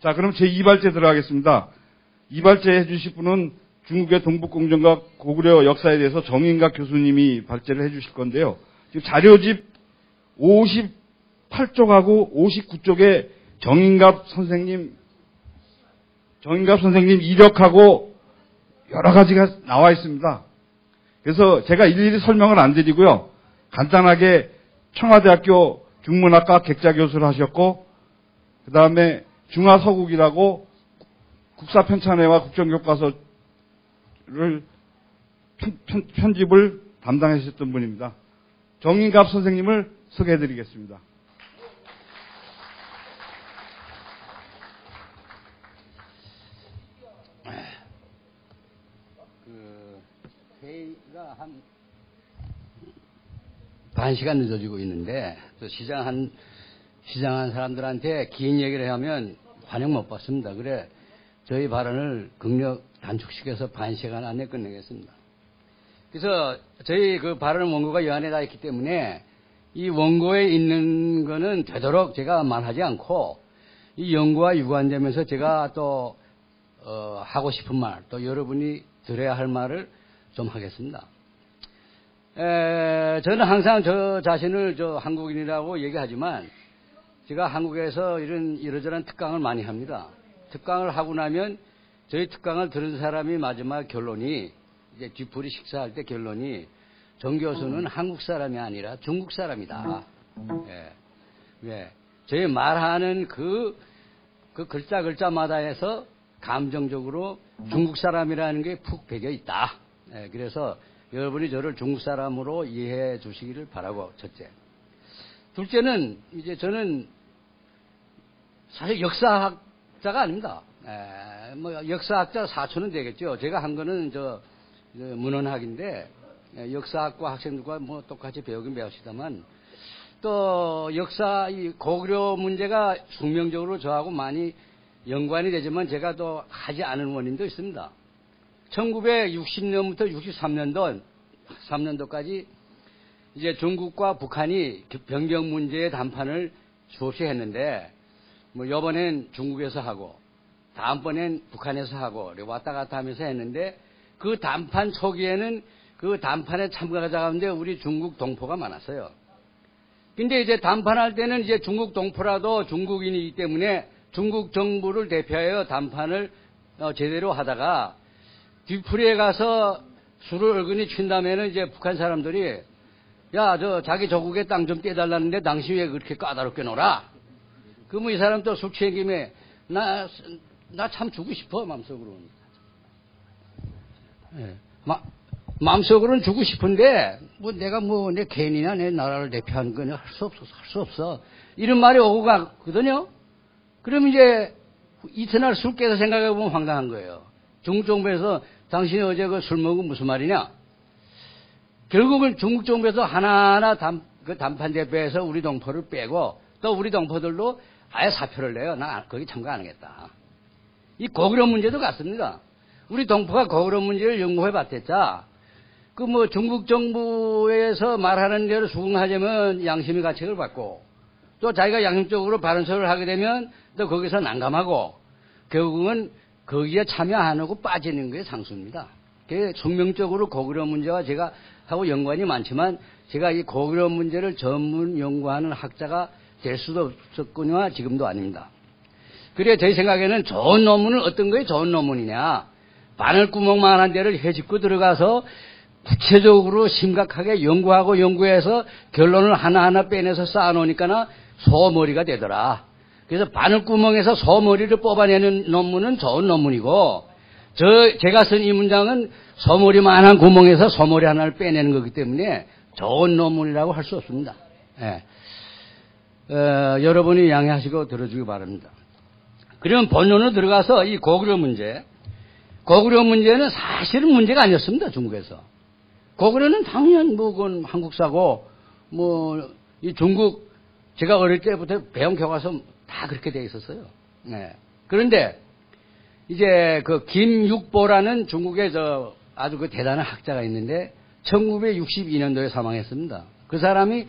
자, 그럼 제 2발제 들어가겠습니다. 2발제 해주실 분은 중국의 동북공정과 고구려 역사에 대해서 정인갑 교수님이 발제를 해주실 건데요. 지금 자료집 58쪽하고 59쪽에 정인갑 선생님 이력하고 여러 가지가 나와 있습니다. 그래서 제가 일일이 설명을 안 드리고요. 간단하게 청와대학교 중문학과 객자 교수를 하셨고, 그 다음에 중화서국이라고 국사편찬회와 국정교과서를 편집을 담당하셨던 분입니다. 정인갑 선생님을 소개해드리겠습니다. 회의가 한 반 시간 늦어지고 있는데, 또 시장한 사람들한테 긴 얘기를 하면 환영 못 받습니다. 그래, 저희 발언을 극력 단축시켜서 반 시간 안에 끝내겠습니다. 그래서 저희 그 발언 원고가 이 안에 다 있기 때문에 이 원고에 있는 거는 되도록 제가 말하지 않고 이 연구와 유관되면서 제가 또 하고 싶은 말, 또 여러분이 들어야 할 말을 좀 하겠습니다. 저는 항상 저 자신을 한국인이라고 얘기하지만 제가 한국에서 이러저런 특강을 많이 합니다. 특강을 하고 나면 저희 특강을 들은 사람이 마지막 결론이, 이제 뒤풀이 식사할 때 결론이, 정 교수는 한국 사람이 아니라 중국 사람이다. 왜? 저희 말하는 그 글자마다에서 감정적으로 중국 사람이라는 게 푹 배겨 있다. 그래서 여러분이 저를 중국 사람으로 이해해 주시기를 바라고, 첫째. 둘째는, 이제 저는 사실 역사학자가 아닙니다. 역사학자 사촌은 되겠죠. 제가 한 거는 문헌학인데, 역사학과 학생들과 뭐 똑같이 배우긴 배웁시다만, 또 이 고구려 문제가 숙명적으로 저하고 많이 연관이 되지만 제가 또 하지 않은 원인도 있습니다. 1960년부터 63년도까지 이제 중국과 북한이 변경 문제의 담판을 수없이 했는데, 뭐 이번엔 중국에서 하고 다음번엔 북한에서 하고 왔다 갔다 하면서 했는데, 그 담판 초기에는 그 담판에 참가자 가운데 우리 중국 동포가 많았어요. 근데 이제 담판할 때는 이제 중국 동포라도 중국인이기 때문에 중국 정부를 대표하여 담판을 제대로 하다가 뒤풀이에 가서 술을 얼근히 친 다음에는 이제 북한 사람들이, 야, 자기 조국의 땅 좀 떼달라는데 당신 왜 그렇게 까다롭게 놀아? 그러면 이 사람 또 술 취한 김에 나 참 주고 싶어, 마음속으로는. 마음속으로는 주고 싶은데, 내가 내 개인이나 내 나라를 대표하는 건 할 수 없어. 이런 말이 오고 가거든요? 그럼 이제 이튿날 술 깨서 생각해보면 황당한 거예요. 중국 정부에서 당신이 어제 그 술 먹은 무슨 말이냐? 결국은 중국 정부에서 하나하나 그 담판 대표에서 우리 동포를 빼고 또 우리 동포들도 아예 사표를 내요. 나 거기 참가 안 하겠다. 이 고구려 문제도 같습니다. 우리 동포가 고구려 문제를 연구해 봤댔자, 중국 정부에서 말하는 대로 수긍하자면 양심의 가책을 받고, 또 자기가 양심적으로 발언서를 하게 되면 또 거기서 난감하고, 결국은 거기에 참여 안 하고 빠지는 게 상수입니다. 그게 숙명적으로 고구려 문제와 제가 하고 연관이 많지만, 제가 이 고구려 문제를 전문 연구하는 학자가 될 수도 없었거니와 지금도 아닙니다. 그래, 제 생각에는 좋은 논문은 어떤 거에 좋은 논문이냐? 바늘구멍만한 데를 헤집고 들어가서 구체적으로 심각하게 연구해서 결론을 하나하나 빼내서 쌓아놓으니까 소머리가 되더라. 그래서 바늘구멍에서 소머리를 뽑아내는 논문은 좋은 논문이고, 제가 쓴 이 문장은 소머리만한 구멍에서 소머리 하나를 빼내는 거기 때문에 좋은 논문이라고 할 수 없습니다. 여러분이 양해하시고 들어주기 바랍니다. 그러면 본론으로 들어가서 이 고구려 문제는 사실은 문제가 아니었습니다, 중국에서. 고구려는 당연 그건 한국사고, 이 중국, 제가 어릴 때부터 배운 교과서 다 그렇게 돼 있었어요. 그런데, 이제 김육보라는 중국의 아주 대단한 학자가 있는데, 1962년도에 사망했습니다. 그 사람이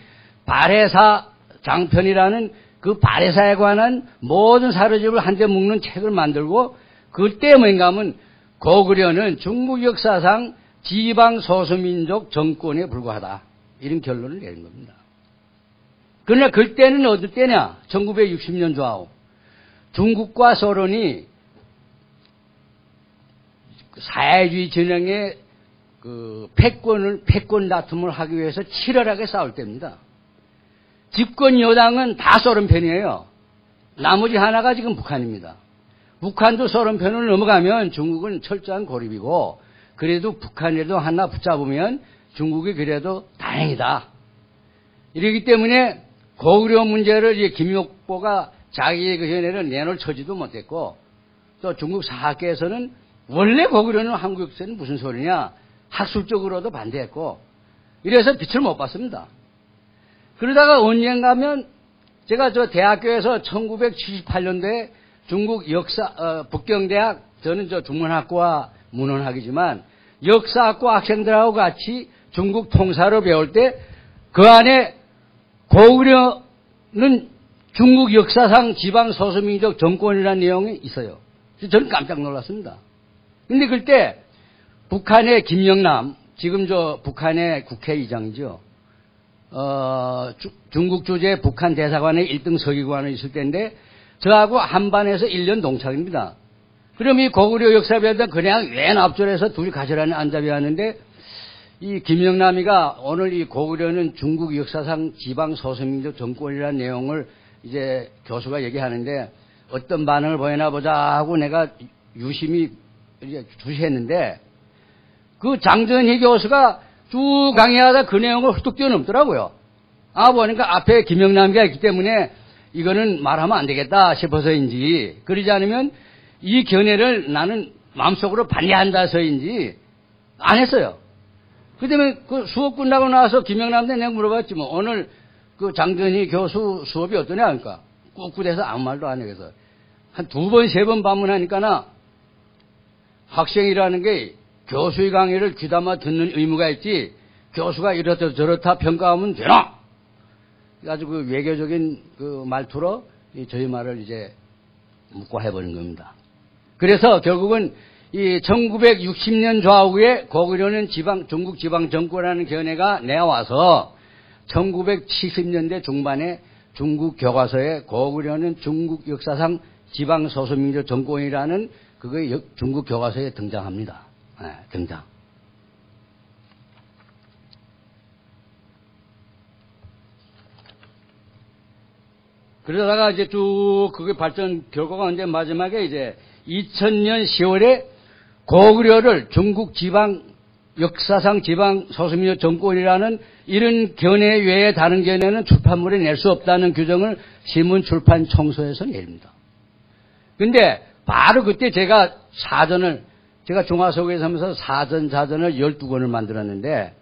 발해사 장편이라는 그 발해사에 관한 모든 사료집을 한데 묶는 책을 만들고 그때 뭔가 하면 고구려는 중국 역사상 지방 소수민족 정권에 불과하다. 이런 결론을 내린 겁니다. 그러나 그때는 어느 때냐? 1960년 좌우. 중국과 소련이 사회주의 진영의 그 패권 다툼을 하기 위해서 치열하게 싸울 때입니다. 집권 여당은 다 소련 편이에요. 나머지 하나가 지금 북한입니다. 북한도 소련 편을 넘어가면 중국은 철저한 고립이고 그래도 북한이라도 하나 붙잡으면 중국이 그래도 다행이다. 이러기 때문에 고구려 문제를 김욕보가 자기의 그 현에는 내놓을 처지도 못했고 또 중국 사학계에서는 원래 고구려는 한국 역사는 무슨 소리냐 학술적으로도 반대했고 이래서 빛을 못 봤습니다. 그러다가 언젠가면 제가 저 대학교에서 1978년도에 중국 역사 북경대학 저는 저 중문학과 문헌학이지만 역사학과 학생들하고 같이 중국 통사로 배울 때 그 안에 고구려는 중국 역사상 지방 소수민족 정권이라는 내용이 있어요. 저는 깜짝 놀랐습니다. 근데 그때 북한의 김영남, 지금 저 북한의 국회의장이죠. 중국 주재 북한 대사관의 1등 서기관을 있을 때인데 저하고 한반에서 1년 동창입니다. 그럼 이 고구려 역사 배우다 그냥 왼 앞줄에서 둘이 가시라는 안잡이 하는데 이 김영남이가 오늘 이 고구려는 중국 역사상 지방 소수민족 정권이라는 내용을 이제 교수가 얘기하는데 어떤 반응을 보이나 보자 하고 내가 유심히 이제 주시했는데 그 장전희 교수가 쭉 강의하다 그 내용을 훌쩍 뛰어넘더라고요. 보니까 앞에 김영남이가 있기 때문에 이거는 말하면 안 되겠다 싶어서인지 그러지 않으면 이 견해를 나는 마음속으로 반대한다서인지 안 했어요. 그 다음에 그 수업 끝나고 나서 김영남한테 내가 물어봤지 뭐 오늘 그 장전희 교수 수업이 어떠냐 하니까 꿋꿋해서 아무 말도 안 해. 그래서 한 2번, 3번 방문하니까나 학생이라는 게 교수의 강의를 귀담아 듣는 의무가 있지 교수가 이렇다 저렇다 평가하면 되나? 아주 그 외교적인 그 말투로 저희 말을 이제 묻고 해버린 겁니다. 그래서 결국은 이 1960년 좌우에 고구려는 중국 지방 정권이라는 견해가 내와서 1970년대 중반에 중국 교과서에 고구려는 중국 역사상 지방 소수민족 정권이라는 그게 중국 교과서에 등장합니다. 네, 등장. 그러다가 이제 쭉 그게 발전 결과가 이제 마지막에 이제 2000년 10월에 고구려를 중국 지방 역사상 지방 소수민족 정권이라는 이런 견해 외에 다른 견해는 출판물에 낼 수 없다는 규정을 신문 출판 청소에서 냅니다. 근데 바로 그때 제가 중화서구에서 하면서 사전을 12권을 만들었는데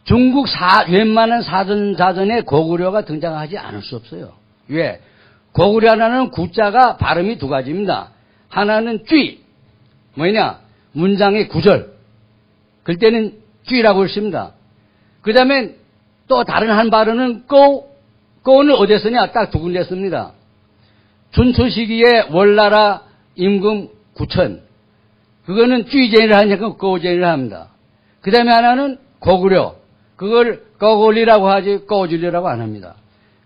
중국 웬만한 사전에 고구려가 등장하지 않을 수 없어요. 왜? 고구려라는 구자가 발음이 2가지입니다. 하나는 쥐, 뭐냐? 문장의 구절. 그때는 쥐라고 했습니다. 그 다음에 또 다른 한 발음은 꼬는 어디에 쓰냐? 딱 2군데 씁니다. 춘추 시기에 월나라 임금 9천. 그거는 쥐제를 하니까 꼬제를 합니다. 그 다음에 하나는 고구려. 그걸 꼬골리라고 하지 꼬줄리라고 안 합니다.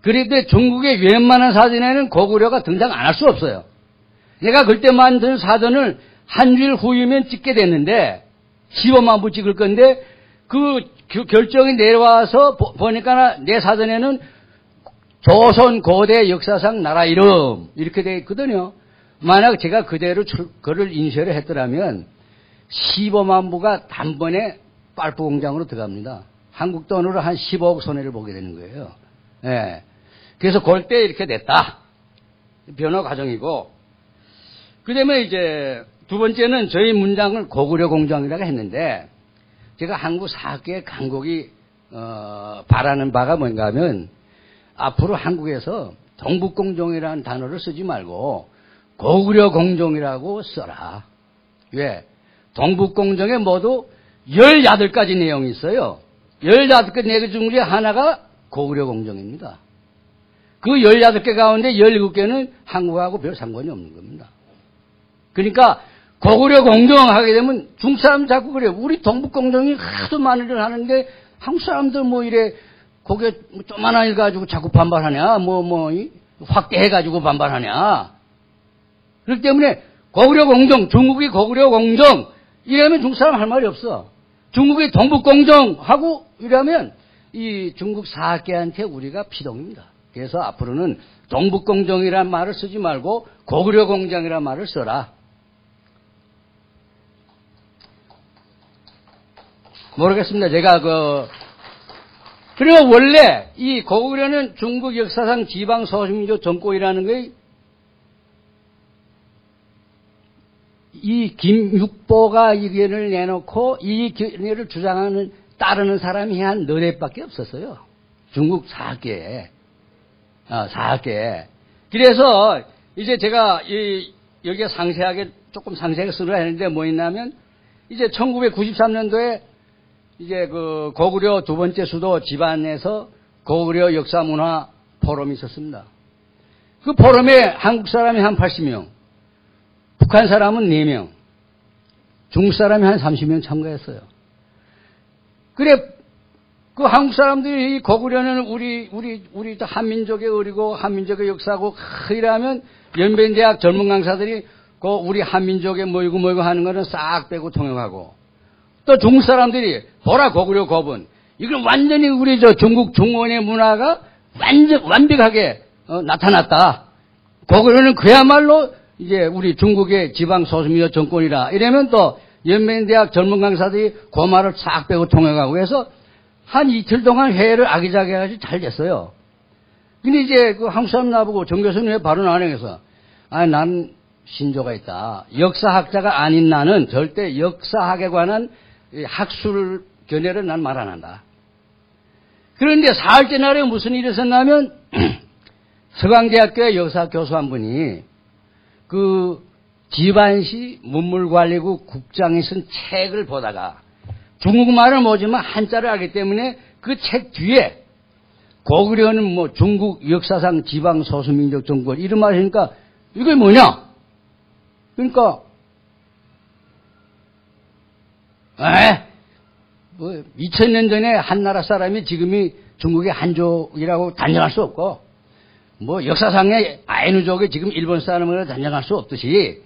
그런데 중국의 웬만한 사전에는 고구려가 등장 안 할 수 없어요. 내가 그때 만든 사전을 한 주일 후이면 찍게 됐는데 15만 부 찍을 건데 그 결정이 내려와서 보니까 내 사전에는 조선 고대 역사상 나라 이름 이렇게 돼 있거든요. 만약 제가 그대로 그를 인쇄를 했더라면 15만 부가 단번에 빨프 공장으로 들어갑니다. 한국 돈으로 한 15억 손해를 보게 되는 거예요. 예. 그래서 그때 이렇게 됐다. 변화 과정이고. 그 다음에 이제 2번째는 저희 문장을 고구려 공정이라고 했는데 제가 한국 사학계의 강국이 바라는 바가 뭔가 하면 앞으로 한국에서 동북공정이라는 단어를 쓰지 말고 고구려 공정이라고 써라. 왜? 동북공정에 모두 18가지 내용이 있어요. 18가지 내용 중에 하나가 고구려 공정입니다. 그 18개 가운데 17개는 한국하고 별 상관이 없는 겁니다. 그러니까 고구려 공정하게 되면 중국 사람 자꾸 그래요. 우리 동북 공정이 하도 많은 일을 하는데 한국 사람들 뭐 이래 고개 조만한 일 가지고 자꾸 반발하냐, 확대해가지고 반발하냐. 그렇기 때문에 고구려 공정, 중국이 고구려 공정, 이러면 중국 사람 할 말이 없어. 중국이 동북 공정하고 이러면 이 중국 사학계한테 우리가 피동입니다. 그래서 앞으로는 동북 공정이라는 말을 쓰지 말고 고구려 공정이라는 말을 써라. 모르겠습니다. 제가 그리고 원래 이 고구려는 중국 역사상 지방 소수민족 정권이라는 게 이 김육보가 의견을 내놓고 이 견해를 주장하는 따르는 사람이 한 너댓밖에 없었어요. 중국 사학계에. 사학계에. 그래서 이제 제가 여기에 조금 상세하게 쓰려 했는데 뭐 있냐면 이제 1993년도에 이제 그 고구려 두 번째 수도 지반에서 고구려 역사문화 포럼이 있었습니다. 그 포럼에 한국 사람이 한 80명, 북한 사람은 4명, 중국 사람이 한 30명 참가했어요. 그래, 그 한국 사람들이 고구려는 우리 한민족의 의리고 한민족의 역사고, 이러면 연변대학 젊은 강사들이 그 우리 한민족의 뭐이고 하는 거는 싹 빼고 통역하고, 또 중국 사람들이 보라 고구려 고분, 이걸 완전히 우리 중국 중원의 문화가 완벽하게 나타났다. 고구려는 그야말로 이제 우리 중국의 지방 소수민족 정권이라. 이러면 또 연변대학 젊은 강사들이 그 말을 싹 빼고 통역하고 해서 한 이틀 동안 회의를 아기자기하게 잘 됐어요. 근데 이제 그 한국 사람 나보고 정 교수님 왜 발언 안 해서, 난 신조가 있다. 역사학자가 아닌 나는 절대 역사학에 관한 학술 견해를 난 말 안 한다. 그런데 사흘째 날에 무슨 일이 있었냐면 서강대학교의 역사 교수 한 분이 그 지반시 문물관리국 국장이 쓴 책을 보다가 중국말을 모지만 한자를 알기 때문에 그 책 뒤에 고구려는 뭐 중국 역사상 지방 소수민족 정권 이런 말을 하니까 이게 뭐냐? 그러니까 뭐 2000년 전에 한나라 사람이 지금이 중국의 한족이라고 단정할 수 없고 뭐 역사상의 아이누족이 지금 일본 사람으로 단정할 수 없듯이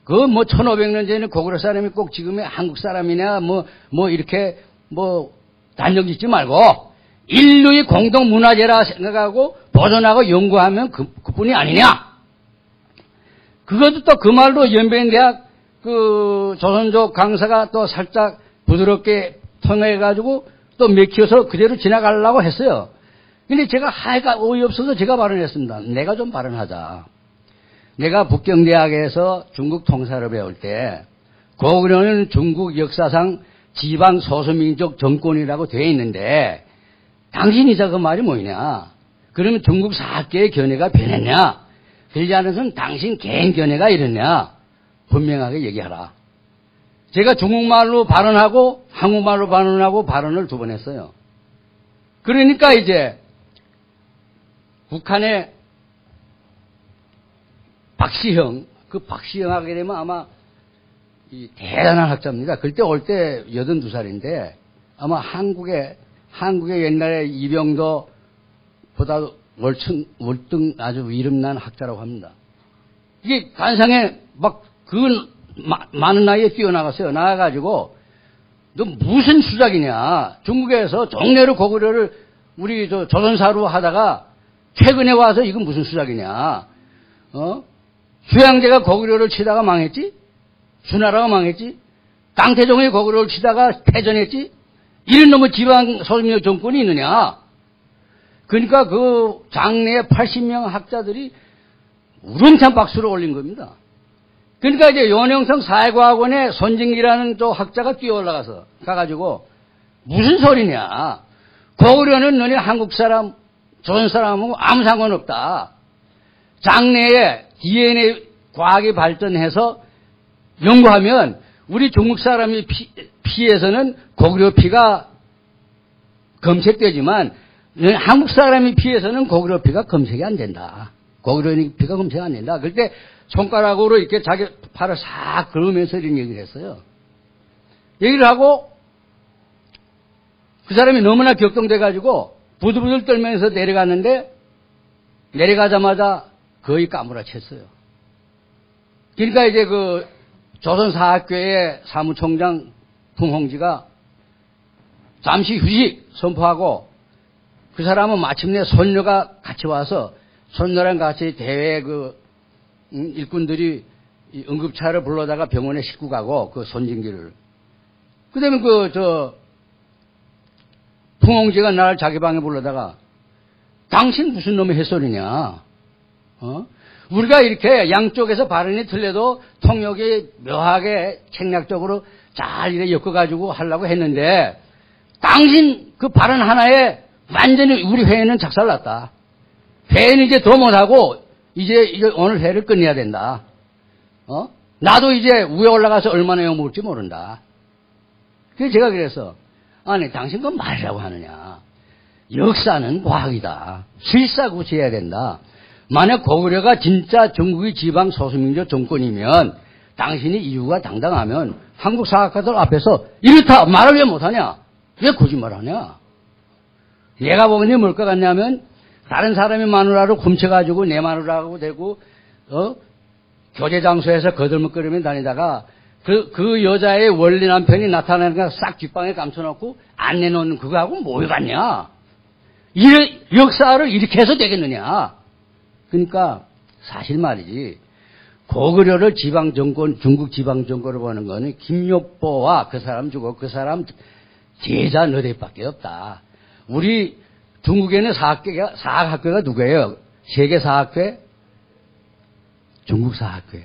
그 뭐 1500년 전에 고구려 사람이 꼭 지금의 한국 사람이냐 뭐 이렇게 뭐 단정 짓지 말고 인류의 공동 문화재라 생각하고 보존하고 연구하면 그뿐이 아니냐. 그것도 또 그 말로 연변대학 그 조선족 강사가 또 살짝 부드럽게 통해가지고 또 맥혀서 그대로 지나가려고 했어요. 근데 제가 하여가 어이없어서 제가 발언했습니다. 내가 좀 발언하자. 내가 북경대학에서 중국 통사를 배울 때 고구려는 중국 역사상 지방 소수민족 정권이라고 되어 있는데 당신이자 그 말이 뭐냐. 그러면 중국 사학계의 견해가 변했냐. 그러지 않아서는 당신 개인 견해가 이랬냐. 분명하게 얘기하라. 제가 중국말로 발언하고 한국말로 발언하고 발언을 2번 했어요. 그러니까 이제 북한의 박시형, 그 박시형 하게 되면 아마 이 대단한 학자입니다. 그때 올 때 82살인데 아마 한국의 옛날에 이병도보다 월등 아주 이름난 학자라고 합니다. 이게 관상에 막 많은 나이에 뛰어나갔어요. 나가가지고 너 무슨 수작이냐. 중국에서 정례로 고구려를 우리 조선사로 하다가 최근에 와서 이건 무슨 수작이냐. 휴양제가 고구려를 치다가 망했지? 주나라가 망했지? 강태종이 고구려를 치다가 패전했지? 이런 놈의 지방 소수민족 정권이 있느냐? 그러니까 그 장내에 80명 학자들이 우렁찬 박수를 올린 겁니다. 그러니까 이제 연영성 사회과학원에 손진기라는 또 학자가 뛰어 올라가서 가가지고 무슨 소리냐? 고구려는 너네 한국 사람, 조선 사람하고 아무 상관없다. 장래에 DNA 과학이 발전해서 연구하면 우리 중국 사람이 피에서는 고구려 피가 검색되지만 한국 사람이 피해서는 고구려 피가 검색이 안 된다. 고구려 피가 검색 안 된다. 그때 손가락으로 이렇게 자기 팔을 싹 그으면서 이런 얘기를 했어요. 얘기를 하고 그 사람이 너무나 격동돼가지고 부들부들 떨면서 내려갔는데 내려가자마자 거의 까무라쳤어요. 그러니까 이제 그 조선사학교의 사무총장 풍홍지가 잠시 휴식 선포하고 그 사람은 마침내 손녀가 같이 와서 손녀랑 같이 대회 일꾼들이 응급차를 불러다가 병원에 싣고 가고 그 손진기를. 그 다음에 풍홍지가 나를 자기 방에 불러다가 당신 무슨 놈의 햇소리냐? 우리가 이렇게 양쪽에서 발언이 틀려도 통역이 묘하게 책략적으로 잘 이렇게 엮어가지고 하려고 했는데 당신 그 발언 하나에 완전히 우리 회의는 작살났다. 회의는 이제 더 못하고 이제 오늘 회의를 끝내야 된다. 나도 이제 위에 올라가서 얼마나 욕먹을지 모른다. 그래서 제가 그래서 아니 당신 그건 말이라고 하느냐. 역사는 과학이다. 실사구시해야 된다. 만약 고구려가 진짜 중국의 지방 소수민족 정권이면 당신이 이유가 당당하면 한국 사학가들 앞에서 이렇다 말을 왜 못하냐? 왜 거짓말하냐? 내가 보기엔 뭘 것 같냐면 다른 사람이 마누라를 훔쳐가지고 내 마누라하고 대고 교제 장소에서 거들먹거리며 다니다가 그 여자의 원리 남편이 나타나니까 싹 뒷방에 감춰놓고 안 내놓는 그거하고 뭘 같냐? 역사를 이렇게 해서 되겠느냐? 그러니까 사실 말이지 고구려를 지방정권 중국 지방정권으로 보는 거는 김요보와 그 사람 주고 그 사람 제자 너댓밖에 없다. 우리 중국에는 사학학교가 누구예요? 세계 사학교? 중국 사학교.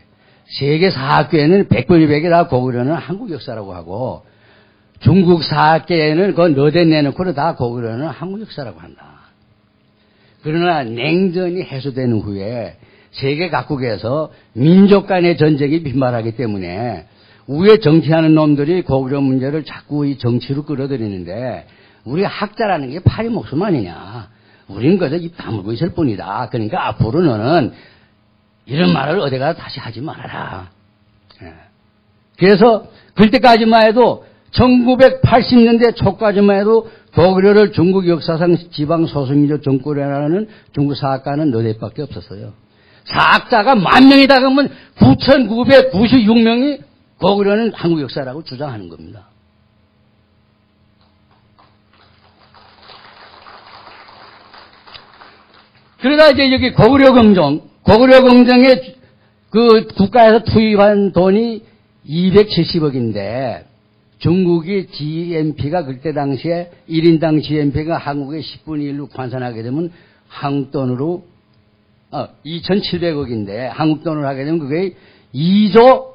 세계 사학교에는 백분위백이 다 고구려는 한국 역사라고 하고 중국 사학교에는 그 너댓 내놓고는 다 고구려는 한국 역사라고 한다. 그러나 냉전이 해소된 후에 세계 각국에서 민족 간의 전쟁이 빈발하기 때문에 위에 정치하는 놈들이 고구려 문제를 자꾸 이 정치로 끌어들이는데 우리 학자라는 게 파리 목숨 아니냐. 우린 그저 입 다물고 있을 뿐이다. 그러니까 앞으로 너는 이런 말을 어디가 다시 하지 말아라. 그래서 그때까지만 해도 1980년대 초까지만 해도 고구려를 중국 역사상 지방 소수민족 정권이라는 중국 사학가는 너댓밖에 없었어요. 사학자가 10,000명이 다 그러면 9,996명이 고구려는 한국 역사라고 주장하는 겁니다. 그러다 이제 여기 고구려 공정에 그 국가에서 투입한 돈이 270억인데 중국이 GNP가 그때 당시에 1인당 GNP가 한국의 10분의 1로 환산하게 되면 한국 돈으로 2,700억인데 한국 돈으로 하게 되면 그게 2조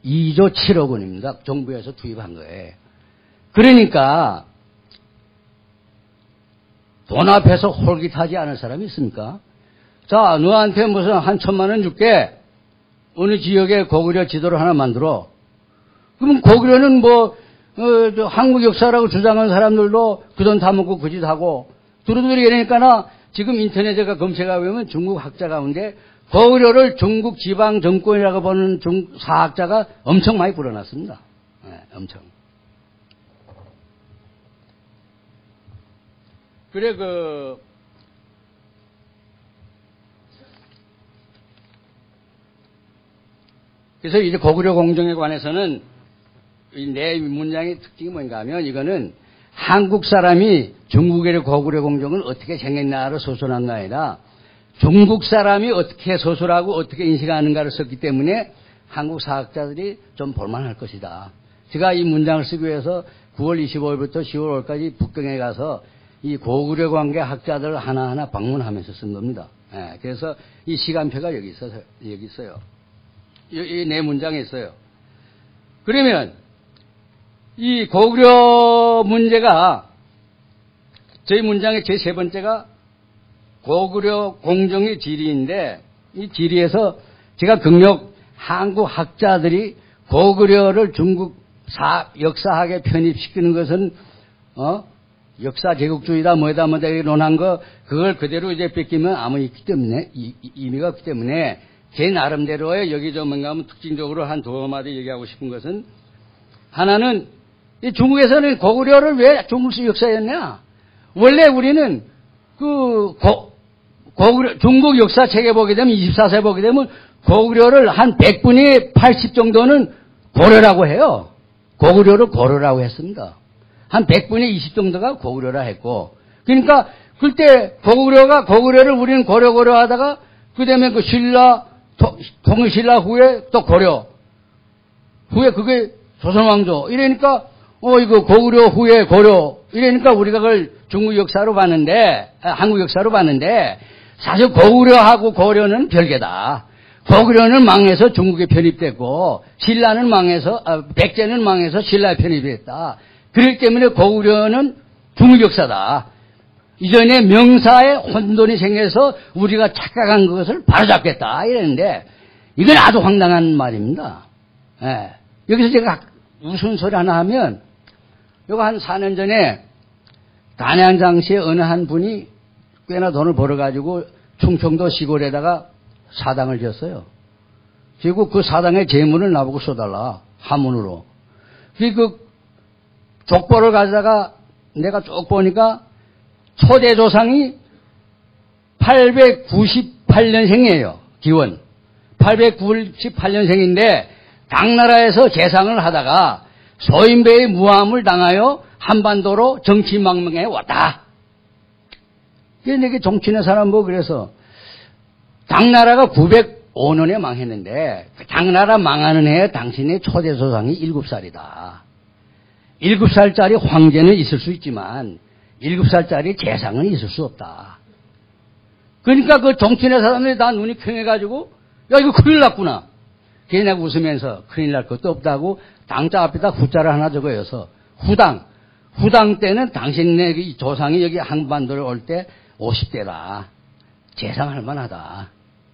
7억 원입니다. 정부에서 투입한 거예요. 그러니까 돈 앞에서 홀깃하지 않을 사람이 있습니까? 자, 너한테 무슨 한 1,000만 원 줄게. 어느 지역에 고구려 지도를 하나 만들어. 그럼 고구려는 한국 역사라고 주장하는 사람들도 그 돈 다 먹고 그 짓 하고 두루두루 이러니까나 지금 인터넷에 검색하고 보면 중국 학자 가운데 고구려를 중국 지방 정권이라고 보는 사학자가 엄청 많이 불어났습니다. 네, 엄청. 그래 그래서 이제 고구려 공정에 관해서는 내 문장의 특징이 뭔가 하면 이거는 한국 사람이 중국의 고구려 공정은 어떻게 생겼나를 소설한 거 아니라 중국 사람이 어떻게 소설하고 어떻게 인식하는가를 썼기 때문에 한국 사학자들이 좀 볼만할 것이다. 제가 이 문장을 쓰기 위해서 9월 25일부터 10월 5일까지 북경에 가서 이 고구려 관계 학자들 하나하나 방문하면서 쓴 겁니다. 예, 그래서 이 시간표가 여기 있어요. 이 내 문장에 있어요. 그러면 이 고구려 문제가 저희 문장의 제 세 번째가 고구려 공정의 지리인데 이 지리에서 제가 극력 한국 학자들이 고구려를 중국 역사학에 편입시키는 것은 역사 제국주의다 뭐다 논한 거 그걸 그대로 이제 뺏기면 아무 의미가 없기 때문에 제 나름대로의 여기 좀 뭔가 하면 특징적으로 한 두 마디 얘기하고 싶은 것은 하나는 이 중국에서는 고구려를 왜 중국식 역사였냐? 원래 우리는 중국 역사 책에 보게 되면 24세 보게 되면 고구려를 한 100분의 80 정도는 고려라고 해요. 고구려를 고려라고 했습니다. 한 100분의 20 정도가 고구려라 했고, 그러니까 그때 고구려를 우리는 고려 하다가 그다음에 그 신라 통일신라 후에 또 고려 후에 그게 조선왕조 이러니까 이거 고구려 후에 고려 이러니까 우리가 그걸 중국 역사로 봤는데 한국 역사로 봤는데 사실 고구려하고 고려는 별개다. 고구려는 망해서 중국에 편입됐고 신라는 망해서 백제는 망해서 신라에 편입됐다. 그렇기 때문에 고구려는 중국 역사다. 이전에 명사에 혼돈이 생겨서 우리가 착각한 것을 바로잡겠다 이랬는데 이건 아주 황당한 말입니다. 예. 여기서 제가 무슨 소리 하나 하면 요거 한 4년 전에 단양장시에 어느 한 분이 꽤나 돈을 벌어가지고 충청도 시골에다가 사당을 지었어요. 그리고 그 사당의 재물을 나보고 써달라 한문으로. 그 족보를 가져다가 내가 쭉 보니까 초대 조상이 898년생이에요. 기원. 898년생인데 당나라에서 재상을 하다가 소인배의 무함을 당하여 한반도로 정치망명에 왔다. 이게 정치는 사람 그래서 당나라가 905년에 망했는데 당나라 망하는 해에 당신의 초대 조상이 7살이다. 7살짜리 황제는 있을 수 있지만 7살짜리 재상은 있을 수 없다. 그러니까 그 정치인의 사람들이 다 눈이 퀭해가지고 야 이거 큰일 났구나. 걔네 웃으면서 큰일 날 것도 없다고 당자 앞에다 후자를 하나 적어여서 후당 때는 당신네 조상이 여기 한반도를 올 때 50대다. 재상할 만하다.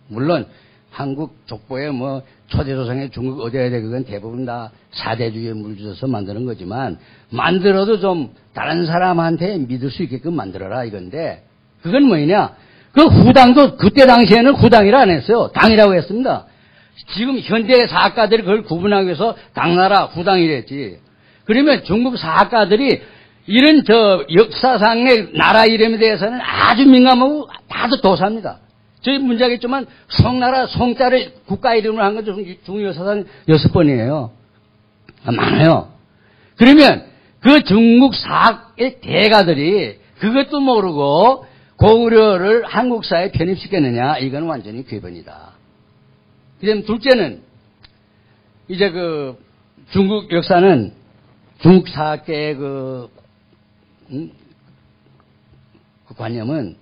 물론 한국 족보에 뭐 초대조상의 중국 어디에 그건 대부분 다 사대주의에 물들여서 만드는 거지만 만들어도 좀 다른 사람한테 믿을 수 있게끔 만들어라 이건데 그건 뭐냐? 그 후당도 그때 당시에는 후당이라 안 했어요. 당이라고 했습니다. 지금 현대 사학가들이 그걸 구분하기 위해서 당나라 후당이랬지. 그러면 중국 사학가들이 이런 역사상의 나라 이름에 대해서는 아주 민감하고 다들 도사입니다. 저희 문제겠지만 송나라 송자를 국가 이름으로 한 건 중국 역사상 6번이에요. 많아요. 그러면 그 중국 사학의 대가들이 그것도 모르고 고구려를 한국사에 편입시켰느냐? 이건 완전히 궤변이다. 그다음 둘째는 이제 그 중국 역사는 중국 사학계의 그 관념은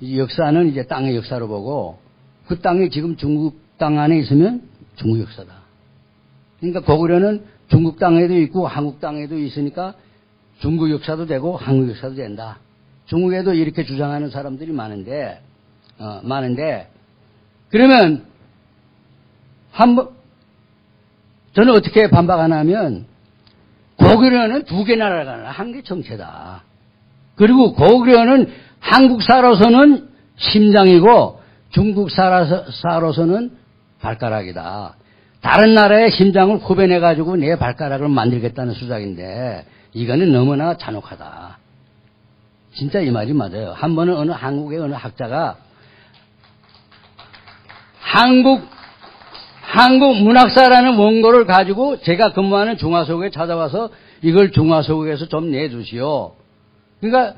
이 역사는 이제 땅의 역사로 보고 그 땅이 지금 중국 땅 안에 있으면 중국 역사다. 그러니까 고구려는 중국 땅에도 있고 한국 땅에도 있으니까 중국 역사도 되고 한국 역사도 된다. 중국에도 이렇게 주장하는 사람들이 많은데 그러면 저는 어떻게 반박하나 하면 고구려는 두 개 나라가 아니라 한 개 정체다. 그리고 고구려는 한국사로서는 심장이고 중국사로서는 발가락이다. 다른 나라의 심장을 후변해가지고 내 발가락을 만들겠다는 수작인데 이거는 너무나 잔혹하다. 진짜 이 말이 맞아요. 한 번은 한국의 어느 학자가 한국 문학사라는 원고를 가지고 제가 근무하는 중화소국에 찾아와서 이걸 중화소국에서 좀 내주시오. 그러니까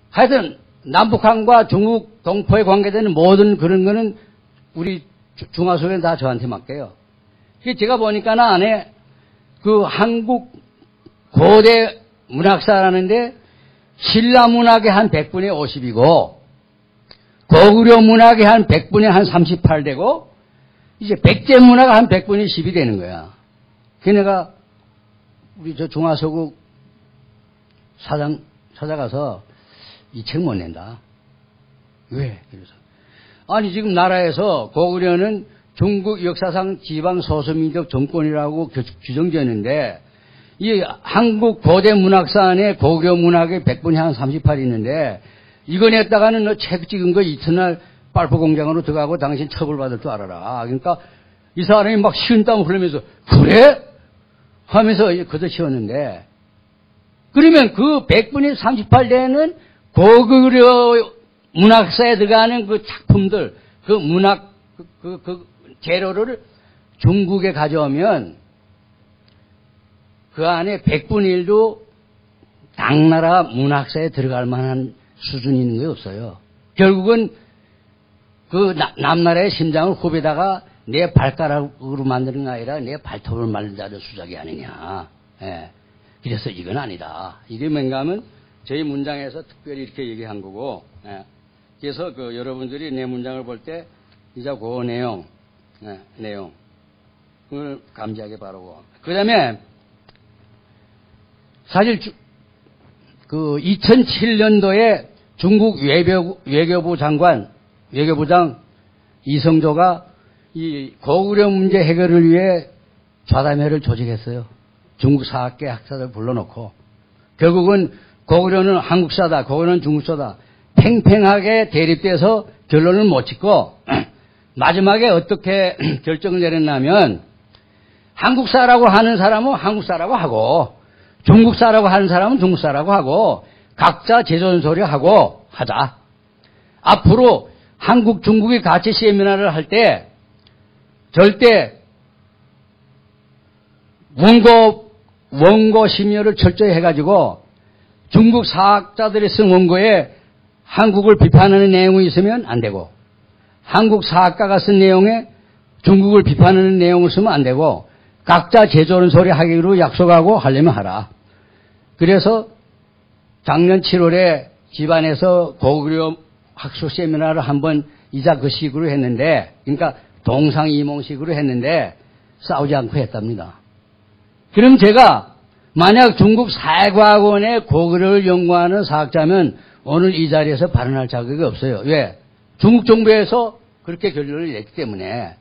하여튼 남북한과 중국 동포에 관계되는 모든 그런 거는 우리 중화소국에 다 저한테 맡겨요. 제가 보니까 안에 그 한국 고대 문학사라는데 신라 문학의 한 100분의 50이고 고구려 문학의 한 100분의 한 38되고 이제 백제 문화가 한 100분의 10이 되는 거야. 걔네가 우리 저 중화서국 사장 찾아가서 이 책 못 낸다. 왜? 그래서 아니 지금 나라에서 고구려는 중국 역사상 지방 소수민족 정권이라고 규정되었는데 이 한국 고대 문학사 안에 고구려 문학의 백분이 한 38 있는데, 이거 냈다가는 너 책 찍은 거 이튿날 빨프 공장으로 들어가고 당신 처벌받을 줄 알아라. 그러니까 이 사람이 막 식은땀 흘리면서, 그래? 하면서 걷어치웠는데, 그러면 그 백분이 38대는 고구려 문학사에 들어가는 그 작품들, 그 문학, 그 재료를 중국에 가져오면 그 안에 100분의 1도 당나라 문학사에 들어갈 만한 수준이 있는 게 없어요. 결국은 그 남나라의 심장을 호에다가 내 발가락으로 만드는 게 아니라 내 발톱을 만든다는 수작이 아니냐. 예. 그래서 이건 아니다. 이게 뭔가 하면 저희 문장에서 특별히 이렇게 얘기한 거고, 예. 그래서 그 여러분들이 내 문장을 볼 때 이제 그 내용, 예, 내용을 감지하게 바라고. 그 다음에 사실 그 2007년도에 중국 외교부 외교부장 이성조가 이 고구려 문제 해결을 위해 좌담회를 조직했어요. 중국 사학계 학사들 불러놓고. 결국은 고구려는 한국사다, 고구려는 중국사다. 팽팽하게 대립돼서 결론을 못 짓고 마지막에 어떻게 결정을 내렸냐면 한국사라고 하는 사람은 한국사라고 하고 중국사라고 하는 사람은 중국사라고 하고 각자 제존소리 하고 하자. 앞으로 한국, 중국이 같이 세미나를 할 때 절대 원고 심의를 철저히 해가지고 중국 사학자들이 쓴 원고에 한국을 비판하는 내용이 있으면 안 되고 한국 사학가가 쓴 내용에 중국을 비판하는 내용을 쓰면 안 되고 각자 제조는 소리 하기로 약속하고 하려면 하라. 그래서 작년 7월에 집안에서 고구려 학술 세미나를 한번 이자 그 식으로 했는데, 그러니까 동상이몽식으로 했는데 싸우지 않고 했답니다. 그럼 제가 만약 중국 사회과학원에 고구려를 연구하는 사학자면 오늘 이 자리에서 발언할 자격이 없어요. 왜? 중국 정부에서 그렇게 결론을 냈기 때문에.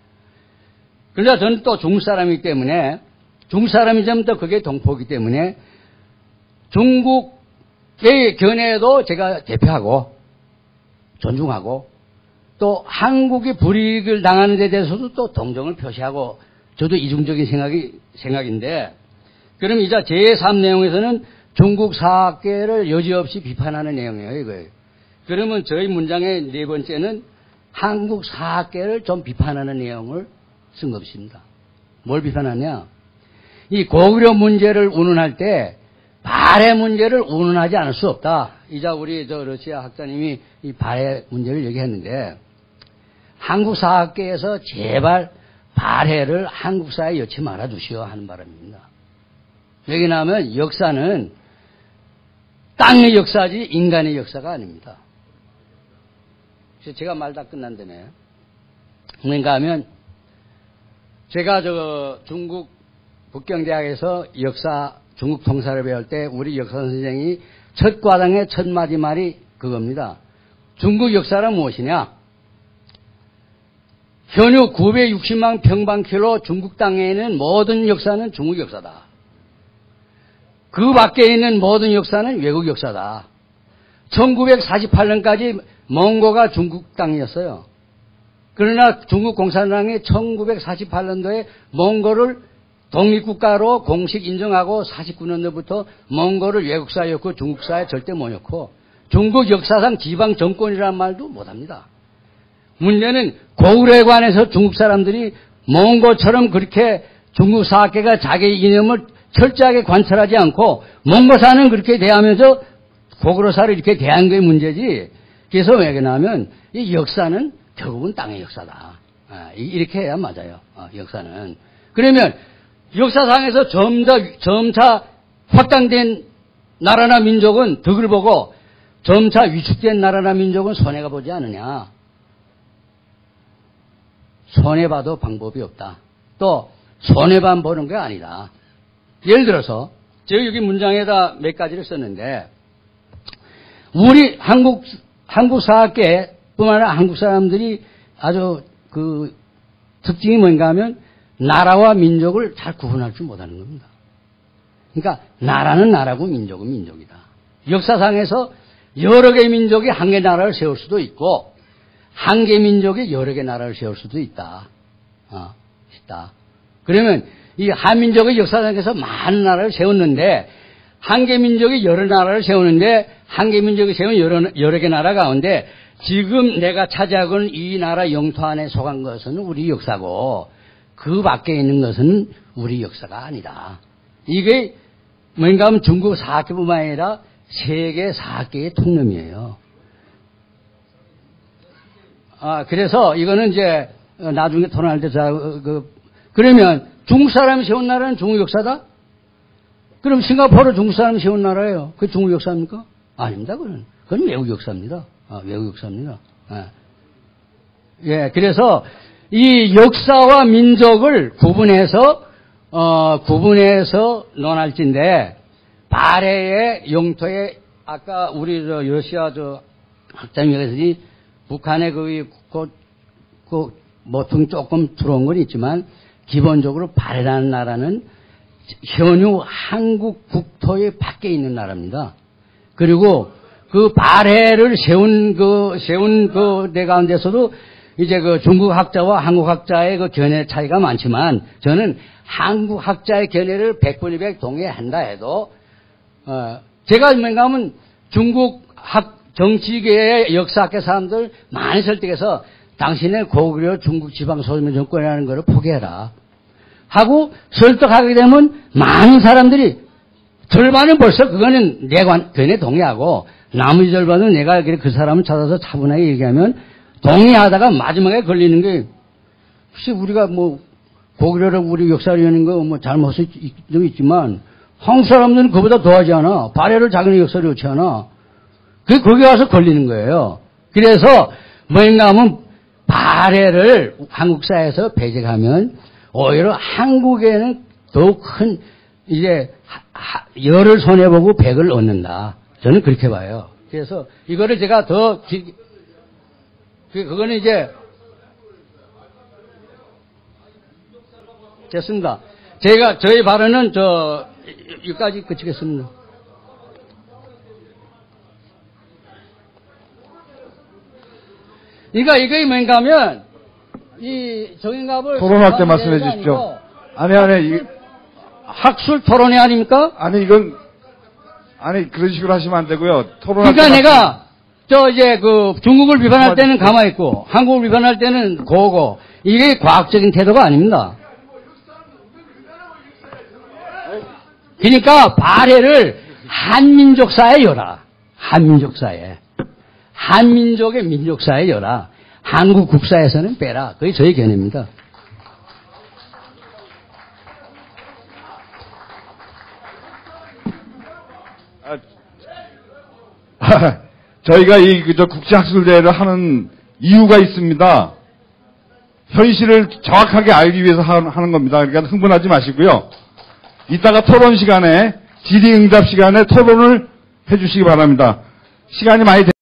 그러나 저는 또 중국 사람이기 때문에, 중국 사람이자면 또 그게 동포이기 때문에 중국의 견해도 제가 대표하고 존중하고 또 한국이 불이익을 당하는 데 대해서도 또 동정을 표시하고 저도 이중적인 생각인데, 그럼 이제 제3 내용에서는 중국 사학계를 여지없이 비판하는 내용이에요, 이거예요. 그러면 저희 문장의 네 번째는 한국 사학계를 좀 비판하는 내용을 쓴 것입니다. 뭘 비판하냐? 이 고구려 문제를 운운할 때 발해 문제를 운운하지 않을 수 없다. 이자 우리 러시아 학자님이 이 발해 문제를 얘기했는데, 한국 사학계에서 제발 발해를 한국사에 여치 말아 주시오 하는 바람입니다. 왜냐하면 역사는 땅의 역사지 인간의 역사가 아닙니다. 제가 말 다 끝난다네. 그러니까 하면 제가 중국 북경대학에서 역사 중국 통사를 배울 때 우리 역사 선생이 첫 과정의 첫 마디말이 그겁니다. 중국 역사란 무엇이냐? 현유 960만 평방킬로 중국 땅에 있는 모든 역사는 중국 역사다. 그 밖에 있는 모든 역사는 외국 역사다. 1948년까지 몽고가 중국 땅이었어요. 그러나 중국 공산당이 1948년도에 몽고를 독립국가로 공식 인정하고 49년도부터 몽고를 외국사였고 중국사에 절대 못 넣고 중국 역사상 지방 정권이라는 말도 못합니다. 문제는 고구려에 관해서 중국 사람들이 몽고처럼 그렇게 중국 사학계가 자기 이념을 철저하게 관찰하지 않고 몽고사는 그렇게 대하면서 고구려사를 이렇게 대한 게 문제지. 그래서 왜 그러냐면 이 역사는 결국은 땅의 역사다. 이렇게 해야 맞아요. 역사는. 그러면 역사상에서 점차 확장된 나라나 민족은 덕을 보고 점차 위축된 나라나 민족은 손해가 보지 않느냐. 손해봐도 방법이 없다. 또 손해만 보는 게 아니다. 예를 들어서 제가 여기 문장에다 몇 가지를 썼는데, 우리 한국 사학계뿐만 아니라 한국 사람들이 아주 그 특징이 뭔가 하면 나라와 민족을 잘 구분할 줄 못하는 겁니다. 그러니까 나라는 나라고 민족은 민족이다. 역사상에서 여러 개의 민족이 한 개 나라를 세울 수도 있고 한 개 민족이 여러 개 나라를 세울 수도 있다. 있다. 그러면 이 한민족의 역사상에서 많은 나라를 세웠는데 한 개 민족이 여러 나라를 세우는데 한 개 민족이 세운 여러 개 나라 가운데 지금 내가 차지하고 있는 이 나라 영토 안에 속한 것은 우리 역사고 그 밖에 있는 것은 우리 역사가 아니다. 이게 뭔가 하면 중국 사학계뿐만 아니라 세계 사학계의 통념이에요. 그래서 이거는 이제 나중에 토론할 때 그러면 중국 사람이 세운 나라는 중국 역사다? 그럼 싱가포르 중국 사람이 세운 나라예요. 그게 중국 역사입니까? 아닙니다. 그건 외국 역사입니다. 외국 역사입니다. 예, 그래서 이 역사와 민족을 구분해서 논할진데 발해의 영토에 아까 우리 러시아 학자님께서 북한에 모퉁 조금 들어온 건 있지만 기본적으로 발해라는 나라는 현유 한국 국토의 밖에 있는 나라입니다. 그리고 그 발해를 세운 데 가운데서도 이제 중국 학자와 한국 학자의 견해 차이가 많지만 저는 한국 학자의 견해를 100분의 100 동의한다 해도, 제가 뭔가 하면 중국 정치계의 역사학계 사람들 많이 설득해서 당신의 고구려 중국 지방 소유민 정권이라는 것을 포기해라 하고 설득하게 되면 많은 사람들이 절반은 벌써 그거는 내 견해 동의하고 나머지 절반은 내가 그 사람을 찾아서 차분하게 얘기하면 동의하다가 마지막에 걸리는 게 혹시 우리가 고구려를 우리 역사를 여는 거 잘못이 좀 있지만 한국 사람들은 그보다 더하지 않아. 발해를 자기네 역사를 여지 않아. 거기 와서 걸리는 거예요. 그래서 뭔가 하면 발해를 한국사에서 배제하면 오히려 한국에는 더욱 큰 이제 열을 손해보고 백을 얻는다. 저는 그렇게 봐요. 그래서 이거를 제가 그거는 이제 됐습니다. 저희 발언은 여기까지 그치겠습니다. 그러니까 이게 뭔가 하면 이 정인갑을 토론할 때 말씀해 주십시오. 아니 학술 토론회 아닙니까? 그런 식으로 하시면 안 되고요. 토론할 그러니까 내가 이제 중국을 비판할 때는 가만히 있고 한국을 비판할 때는 고고 이게 과학적인 태도가 아닙니다. 그러니까 발해를 한민족사에 열라. 한민족의 민족사에 열라. 한국 국사에서는 빼라. 그게 저희 견해입니다. 저희가 국제학술대회를 하는 이유가 있습니다. 현실을 정확하게 알기 위해서 하는 겁니다. 그러니까 흥분하지 마시고요. 이따가 토론 시간에 질의응답 시간에 토론을 해주시기 바랍니다. 시간이 많이